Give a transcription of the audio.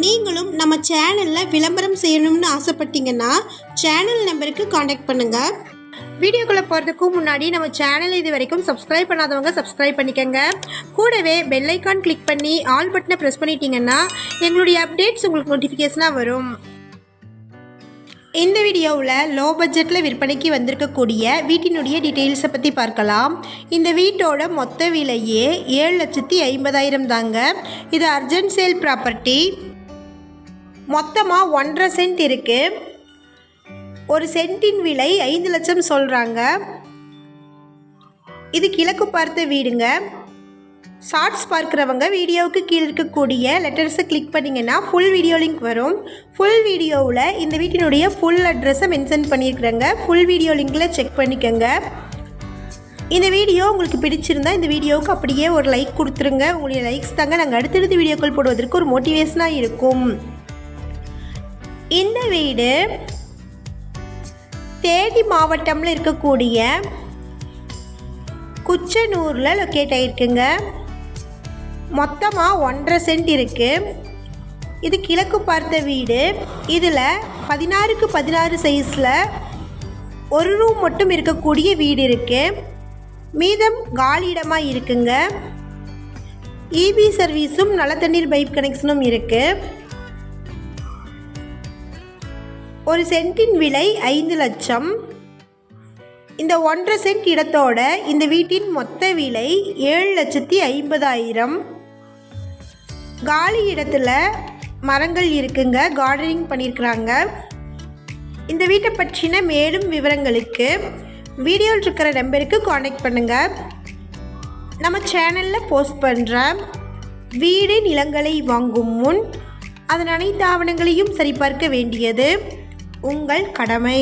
நீங்களும் நம்ம சேனலில் விளம்பரம் செய்யணும்னு ஆசைப்பட்டீங்கன்னா சேனல் நம்பருக்கு காண்டாக்ட் பண்ணுங்கள். வீடியோக்குள்ளே போகிறதுக்கு முன்னாடி நம்ம சேனல் இது வரைக்கும் சப்ஸ்கிரைப் பண்ணாதவங்க சப்ஸ்கிரைப் பண்ணிக்கோங்க. கூடவே பெல் ஐக்கான் கிளிக் பண்ணி ஆல் பட்டனை ப்ரெஸ் பண்ணிட்டீங்கன்னா எங்களுடைய அப்டேட்ஸ் உங்களுக்கு நோட்டிஃபிகேஷனாக வரும். இந்த வீடியோவில் லோ பட்ஜெட்டில் விற்பனைக்கு வந்திருக்கக்கூடிய வீட்டினுடைய டீட்டெயில்ஸை பற்றி பார்க்கலாம். இந்த வீட்டோட மொத்த விலையே 7,50,000 தாங்க. இது அர்ஜென்ட் சேல் ப்ராப்பர்ட்டி. மொத்தமாக 1.5 சென்ட் இருக்குது. ஒரு சென்ட்டின் விலை 5 லட்சம் சொல்கிறாங்க. இது கிழக்கு பார்த்த வீடுங்க. ஷார்ட்ஸ் பார்க்குறவங்க வீடியோவுக்கு கீழே இருக்கக்கூடிய லெட்டர்ஸை கிளிக் பண்ணிங்கன்னா ஃபுல் வீடியோ லிங்க் வரும். ஃபுல் வீடியோவில் இந்த வீட்டினுடைய ஃபுல் அட்ரஸை மென்ஷன் பண்ணியிருக்கிறேங்க. ஃபுல் வீடியோ லிங்கில் செக் பண்ணிக்கோங்க. இந்த வீடியோ உங்களுக்கு பிடிச்சிருந்தா இந்த வீடியோவுக்கு அப்படியே ஒரு லைக் கொடுத்துருங்க. உங்களுடைய லைக்ஸ் தாங்க நாங்கள் அடுத்தடுத்து வீடியோக்கள் போடுவதற்கு ஒரு மோட்டிவேஷனாக இருக்கும். இந்த வீடு தேனி மாவட்டமில் இருக்கக்கூடிய குச்சனூரில் லொக்கேட் ஆகிருக்குங்க. மொத்தமாக 1.5 சென்ட் இருக்குது. இது கிழக்கு பார்த்த வீடு. இதில் 16க்கு 16 சைஸில் ஒரு ரூம் மட்டும் இருக்கக்கூடிய வீடு இருக்குது. மீதம் காலியிடமாக இருக்குங்க. இபி சர்வீஸும் நல்ல தண்ணீர் பைப் கனெக்ஷனும் இருக்குது. ஒரு சென்ட்டின் விலை 5 லட்சம். இந்த 1.5 சென்ட் இடத்தோட இந்த வீட்டின் மொத்த விலை 7,50,000. காலி இடத்துல மரங்கள் இருக்குங்க. கார்டனிங் பண்ணியிருக்கிறாங்க. இந்த வீட்டை பற்றின மேலும் விவரங்களுக்கு வீடியோவில் இருக்கிற நம்பருக்கு காண்டாக்ட் பண்ணுங்கள். நம்ம சேனலில் போஸ்ட் பண்ணுற வீடு நிலங்களை வாங்கும் முன் அதன் அனைத்து ஆவணங்களையும் சரிபார்க்க வேண்டியது உங்கள் கடமை.